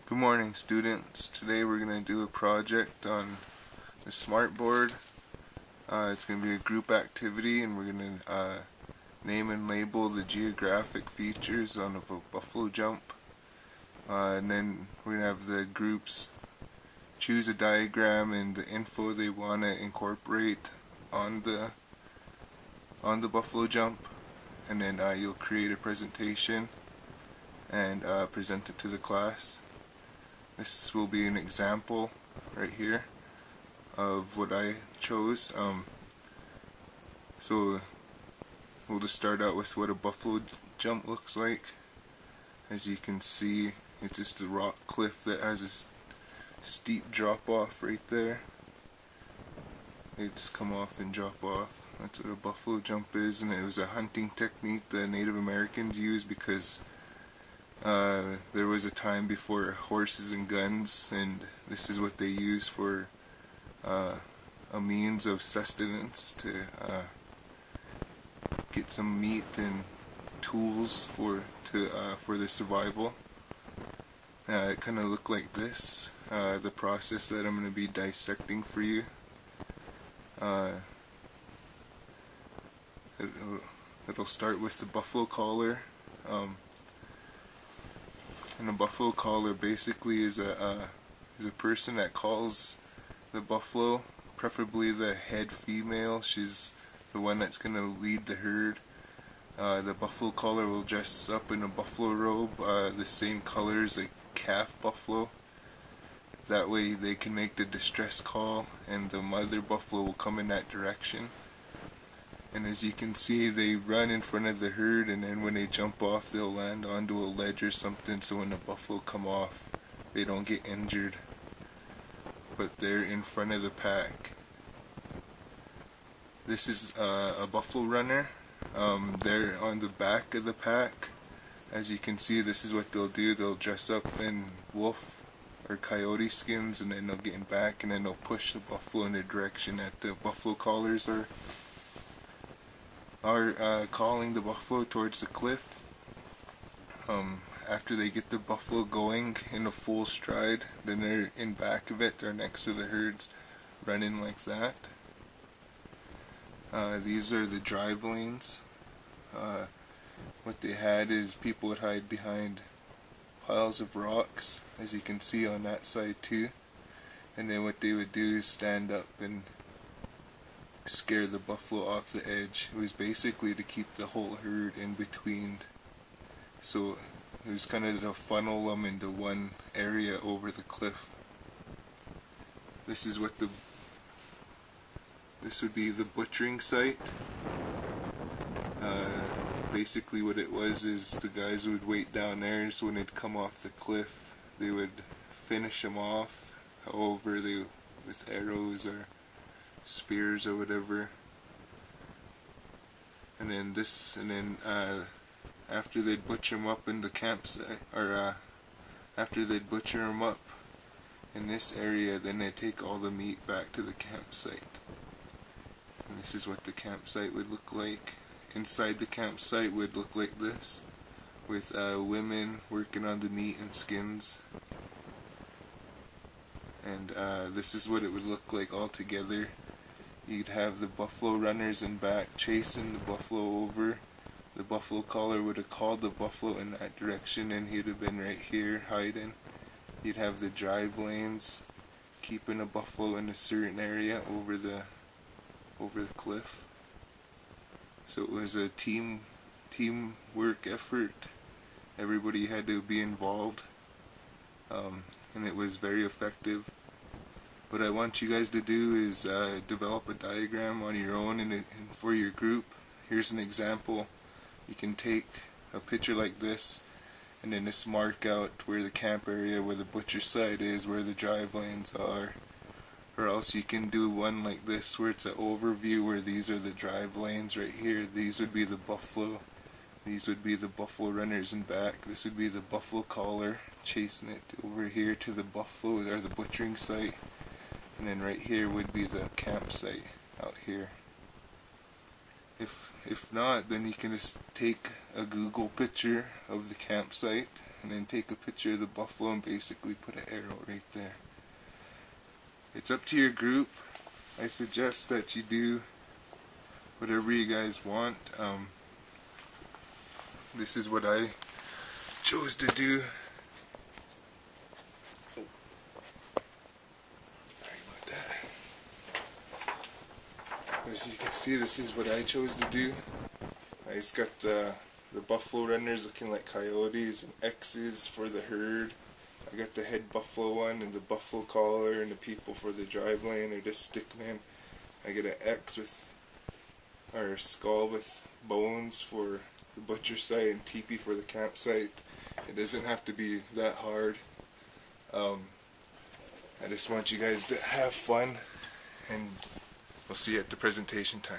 Good morning, students. Today we're going to do a project on the smartboard. It's going to be a group activity, and we're going to name and label the geographic features on a buffalo jump. And then we're going to have the groups choose a diagram and the info they want to incorporate on the buffalo jump. And then you'll create a presentation and present it to the class. This will be an example right here of what I chose. So we'll just start out with what a buffalo jump looks like. As you can see, it's just a rock cliff that has this steep drop off right there. They just come off and drop off. That's what a buffalo jump is, and it was a hunting technique that Native Americans used because there was a time before horses and guns, and this is what they used for a means of sustenance to get some meat and tools for the survival. It kind of looked like this, the process that I'm going to be dissecting for you. It'll start with the buffalo collar. And a buffalo caller basically is a person that calls the buffalo, preferably the head female. She's the one that's going to lead the herd. The buffalo caller will dress up in a buffalo robe, the same color as a calf buffalo. That way they can make the distress call, and the mother buffalo will come in that direction. And as you can see, they run in front of the herd, and then when they jump off, they'll land onto a ledge or something, so when the buffalo come off, they don't get injured. But they're in front of the pack. This is a buffalo runner. They're on the back of the pack. As you can see, this is what they'll do. They'll dress up in wolf or coyote skins, and then they'll get in back, and then they'll push the buffalo in the direction that the buffalo collars are calling the buffalo towards the cliff. After they get the buffalo going in a full stride, then they're in back of it, they're next to the herds, running like that. These are the drive lanes. What they had is people would hide behind piles of rocks, as you can see on that side too, and then what they would do is stand up and scare the buffalo off the edge. It was basically to keep the whole herd in between, so it was kind of to funnel them into one area over the cliff. This would be the butchering site. Basically what it was is the guys would wait down there, so when they'd come off the cliff they would finish them off, however with arrows or spears or whatever. And then after they'd butcher them up in the campsite, or after they'd butcher them up in this area, then they'd take all the meat back to the campsite. And this is what the campsite would look like. Inside the campsite would look like this, with women working on the meat and skins. And this is what it would look like all together. You'd have the buffalo runners in back chasing the buffalo over. The buffalo caller would have called the buffalo in that direction, and he'd have been right here hiding. You'd have the drive lanes keeping a buffalo in a certain area over the cliff. So it was a teamwork effort. Everybody had to be involved, and it was very effective. What I want you guys to do is develop a diagram on your own and for your group. Here's an example. You can take a picture like this, and then just mark out where the camp area, where the butcher site is, where the drive lanes are. Or else you can do one like this, where it's an overview, where these are the drive lanes right here. These would be the buffalo. These would be the buffalo runners in back. This would be the buffalo collar chasing it over here to the buffalo, or the butchering site. And then right here would be the campsite out here. If not, then you can just take a Google picture of the campsite and then take a picture of the buffalo and basically put an arrow right there. It's up to your group. I suggest that you do whatever you guys want. This is what I chose to do. Sorry about that. As you can see, this is what I chose to do. I just got the buffalo runners looking like coyotes and X's for the herd. I got the head buffalo one and the buffalo collar, and the people for the drive lane are just stickmen. I get an X with, or a skull with bones for the butcher site and teepee for the campsite. It doesn't have to be that hard. I just want you guys to have fun, and we'll see you at the presentation time.